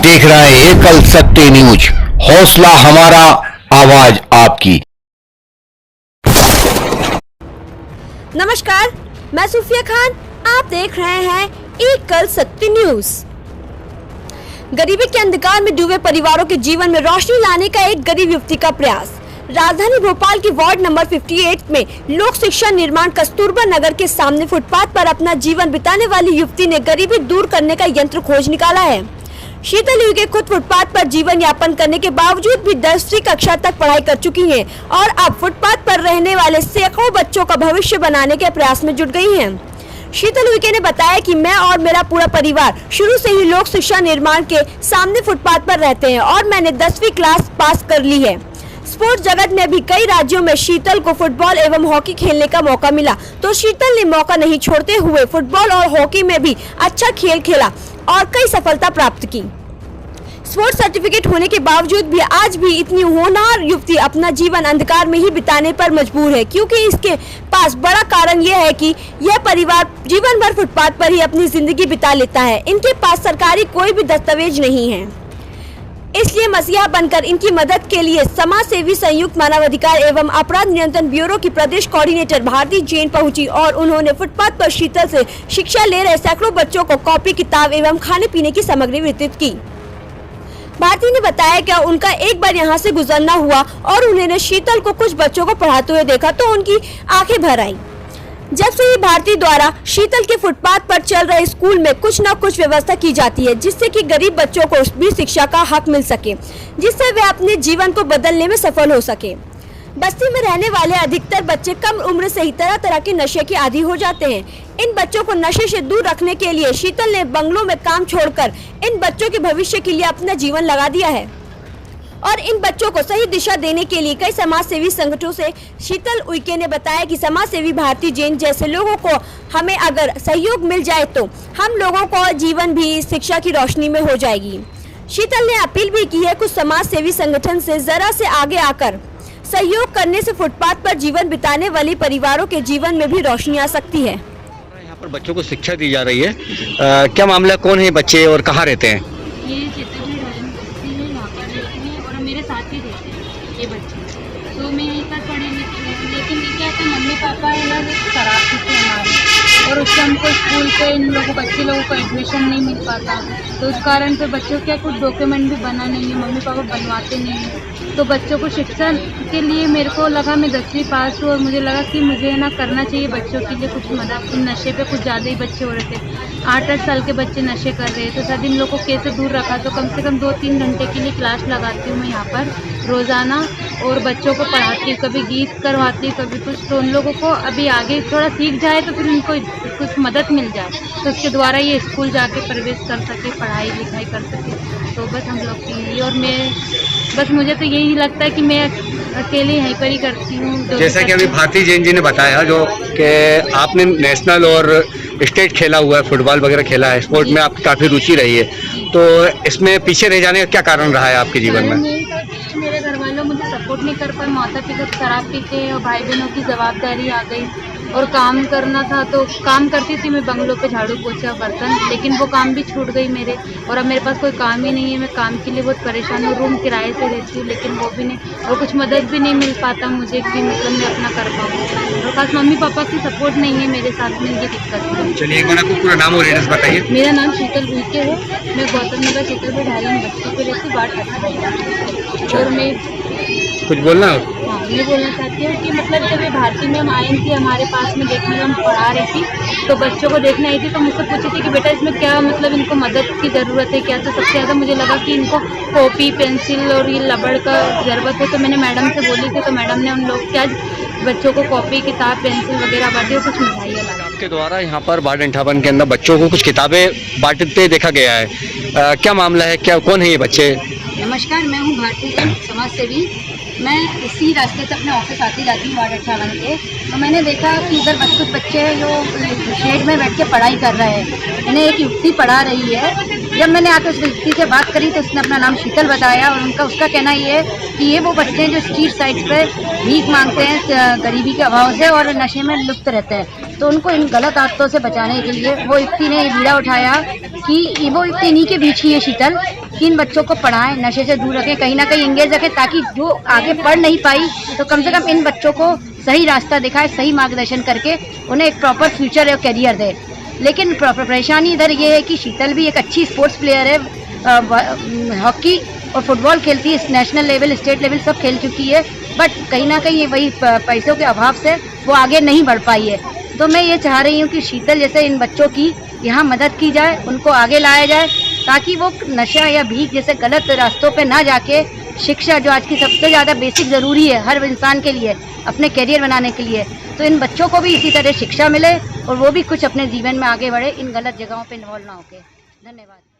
देख रहे हैं एकल सत्य न्यूज, हौसला हमारा, आवाज आपकी। नमस्कार, मैं सूफिया खान, आप देख रहे हैं एकल सत्य न्यूज। गरीबी के अंधकार में डूबे परिवारों के जीवन में रोशनी लाने का एक गरीब युवती का प्रयास। राजधानी भोपाल के वार्ड नंबर 58 में लोक शिक्षा निर्माण कस्तूरबा नगर के सामने फुटपाथ पर अपना जीवन बिताने वाली युवती ने गरीबी दूर करने का यंत्र खोज निकाला है। शीतल युगे खुद फुटपाथ पर जीवन यापन करने के बावजूद भी 10वीं कक्षा तक पढ़ाई कर चुकी हैं और अब फुटपाथ पर रहने वाले सैकड़ों बच्चों का भविष्य बनाने के प्रयास में जुट गई हैं। शीतल युगे ने बताया कि मैं और मेरा पूरा परिवार शुरू से ही लोक शिक्षा निर्माण के सामने फुटपाथ पर रहते हैं और मैंने 10वीं क्लास पास कर ली है। स्पोर्ट्स जगत में भी कई राज्यों में शीतल को फुटबॉल एवं हॉकी खेलने का मौका मिला, तो शीतल ने मौका नहीं छोड़ते हुए फुटबॉल और हॉकी में भी अच्छा खेल खेला और कई सफलता प्राप्त की। स्पोर्ट्स सर्टिफिकेट होने के बावजूद भी आज भी इतनी होनहार युवती अपना जीवन अंधकार में ही बिताने पर मजबूर है, क्योंकि इसके पास बड़ा कारण यह है कि यह परिवार जीवन भर फुटपाथ पर ही अपनी जिंदगी बिता लेता है। इनके पास सरकारी कोई भी दस्तावेज नहीं है, इसलिए मसीहा बनकर इनकी मदद के लिए समाज सेवी संयुक्त मानवाधिकार एवं अपराध नियंत्रण ब्यूरो की प्रदेश कोऑर्डिनेटर भारती जैन पहुंची और उन्होंने फुटपाथ पर शीतल से शिक्षा ले रहे सैकड़ों बच्चों को कॉपी किताब एवं खाने पीने की सामग्री वितरित की। भारती ने बताया कि उनका एक बार यहां से गुजरना हुआ और उन्होंने शीतल को कुछ बच्चों को पढ़ाते हुए देखा तो उनकी आंखें भर आई। जब से ही भारती द्वारा शीतल के फुटपाथ पर चल रहे स्कूल में कुछ न कुछ व्यवस्था की जाती है, जिससे कि गरीब बच्चों को भी शिक्षा का हक मिल सके, जिससे वे अपने जीवन को बदलने में सफल हो सके। बस्ती में रहने वाले अधिकतर बच्चे कम उम्र से ही तरह तरह के नशे के आदी हो जाते हैं। इन बच्चों को नशे से दूर रखने के लिए शीतल ने बंगलों में काम छोड़कर इन बच्चों के भविष्य के लिए अपना जीवन लगा दिया है और इन बच्चों को सही दिशा देने के लिए कई समाज सेवी संगठनों से शीतल उइके ने बताया कि समाज सेवी भारती जैन जैसे लोगों को हमें अगर सहयोग मिल जाए तो हम लोगों को जीवन भी शिक्षा की रोशनी में हो जाएगी। शीतल ने अपील भी की है कुछ समाज सेवी संगठन से जरा से आगे आकर सहयोग करने से फुटपाथ पर जीवन बिताने वाले परिवारों के जीवन में भी रोशनी आ सकती है। यहाँ पर बच्चों को शिक्षा दी जा रही है, क्या मामला, कौन है बच्चे और कहाँ रहते हैं? ये चित्रकूट बस्ती है, यहाँ पर रहते हैं और मेरे साथ ही रहते हैं ये बच्चे। तो मैं यहीं पर पढ़ी लिखी हूँ, लेकिन ये क्या है मम्मी पापा है ना शराब पीते हैं हमारे, और उससे हमको स्कूल पे इन लोगों बच्चे लोगों को एडमिशन नहीं मिल पाता, तो उस कारण से बच्चों क्या कुछ डॉक्यूमेंट भी बना नहीं है, मम्मी पापा बनवाते नहीं हैं। तो बच्चों को शिक्षा के लिए मेरे को लगा, मैं 10वीं पास हूँ और मुझे लगा कि मुझे ना करना चाहिए बच्चों के लिए कुछ मदद। नशे पे कुछ ज़्यादा ही बच्चे हो रहे थे, 8-8 साल के बच्चे नशे कर रहे हैं, तो सर इन लोगों को कैसे दूर रखा। तो कम से कम 2-3 घंटे के लिए क्लास लगाती हूँ मैं यहाँ पर रोज़ाना और बच्चों को पढ़ाती हूँ, कभी गीत करवाती हूँ, कभी कुछ। तो उन लोगों को अभी आगे थोड़ा सीख जाए तो फिर उनको कुछ मदद मिल जाए, तो उसके द्वारा ये स्कूल जाके प्रवेश कर सके, पढ़ाई लिखाई कर सके। तो बस हम लोग के लिए, और मैं बस मुझे तो यही लगता है कि मैं अकेले यहीं पर ही करती हूँ। जैसा कि अभी भारती जैन जी ने बताया जो कि आपने नेशनल और स्टेट खेला हुआ है, फुटबॉल वगैरह खेला है, स्पोर्ट में आपकी काफ़ी रुचि रही है, तो इसमें पीछे रह जाने का क्या कारण रहा है आपके जीवन में? मेरे घर वालों मुझे सपोर्ट नहीं कर पाए, माता पिता शराब पीते हैं और भाई बहनों की जवाबदारी आ गई और काम करना था, तो काम करती थी मैं बंगलों पे झाड़ू पोछा बर्तन, लेकिन वो काम भी छूट गई मेरे, और अब मेरे पास कोई काम ही नहीं है। मैं काम के लिए बहुत परेशान हूँ, रूम किराए से रहती हूँ, लेकिन वो भी नहीं, और कुछ मदद भी नहीं मिल पाता मुझे कि मतलब मैं अपना कर पाऊँ, और खास मम्मी पापा की सपोर्ट नहीं है मेरे साथ में, ये दिक्कत है। चलिए एक बार आपको पूरा नाम और एड्रेस बताइए। मेरा नाम शीतल उइके है, मैं गौतम नगर शीतल ढाई बस्ती पे रहती, वार्ड 18। और मैं कुछ बोलना है? हाँ, ये बोलना चाहती हूँ कि मतलब जब ये भारती मैम आई थी हमारे पास में देखने, हम पढ़ा रही थी, तो बच्चों को देखने आई थी, तो मुझसे पूछी थी कि बेटा इसमें क्या मतलब इनको मदद की ज़रूरत है क्या। तो सबसे ज़्यादा मुझे लगा कि इनको कॉपी पेंसिल और ये रबड़ का ज़रूरत है, तो मैंने मैडम से बोली थी, तो मैडम ने उन लोग क्या बच्चों को कॉपी किताब पेंसिल वगैरह बांटी और कुछ मिठाइयाँ लगा। आपके द्वारा यहाँ पर वार्ड 58 के अंदर बच्चों को कुछ किताबें बांटते देखा गया है, क्या मामला है, क्या कौन है ये बच्चे? नमस्कार, मैं हूँ भारती समाज सेवी। मैं इसी रास्ते से अपने ऑफिस आती जाती हूँ वार्ड 58 के, तो मैंने देखा कि इधर कुछ बच्चे हैं जो शेड में बैठ के पढ़ाई कर रहे हैं। इन्हें एक युवती पढ़ा रही है जब मैंने आकर उस व्यक्ति से बात करी तो उसने अपना नाम शीतल बताया और उसका कहना ये है कि ये वो बच्चे हैं जो स्ट्रीट साइड्स पे भीख मांगते हैं गरीबी के अभाव से और नशे में लुप्त रहते हैं। तो उनको इन गलत आदतों से बचाने के लिए वो युक्ति ने बीड़ा उठाया कि वो युक्ति इन्हीं के बीच ही है शीतल, कि इन बच्चों को पढ़ाएं, नशे से दूर रखें, कहीं ना कहीं एंगेज रखें, ताकि जो आगे पढ़ नहीं पाई तो कम से कम इन बच्चों को सही रास्ता दिखाए, सही मार्गदर्शन करके उन्हें एक प्रॉपर फ्यूचर और करियर दे। लेकिन परेशानी इधर ये है कि शीतल भी एक अच्छी स्पोर्ट्स प्लेयर है, हॉकी और फुटबॉल खेलती है, नेशनल लेवल स्टेट लेवल सब खेल चुकी है, बट कहीं ना कहीं वही पैसों के अभाव से वो आगे नहीं बढ़ पाई है। तो मैं ये चाह रही हूँ कि शीतल जैसे इन बच्चों की यहाँ मदद की जाए, उनको आगे लाया जाए, ताकि वो नशा या भीख जैसे गलत रास्तों पे ना जाके शिक्षा, जो आज की सबसे ज़्यादा बेसिक ज़रूरी है हर इंसान के लिए अपने करियर बनाने के लिए, तो इन बच्चों को भी इसी तरह शिक्षा मिले और वो भी कुछ अपने जीवन में आगे बढ़े, इन गलत जगहों पे इन्वॉल्व ना होके। धन्यवाद।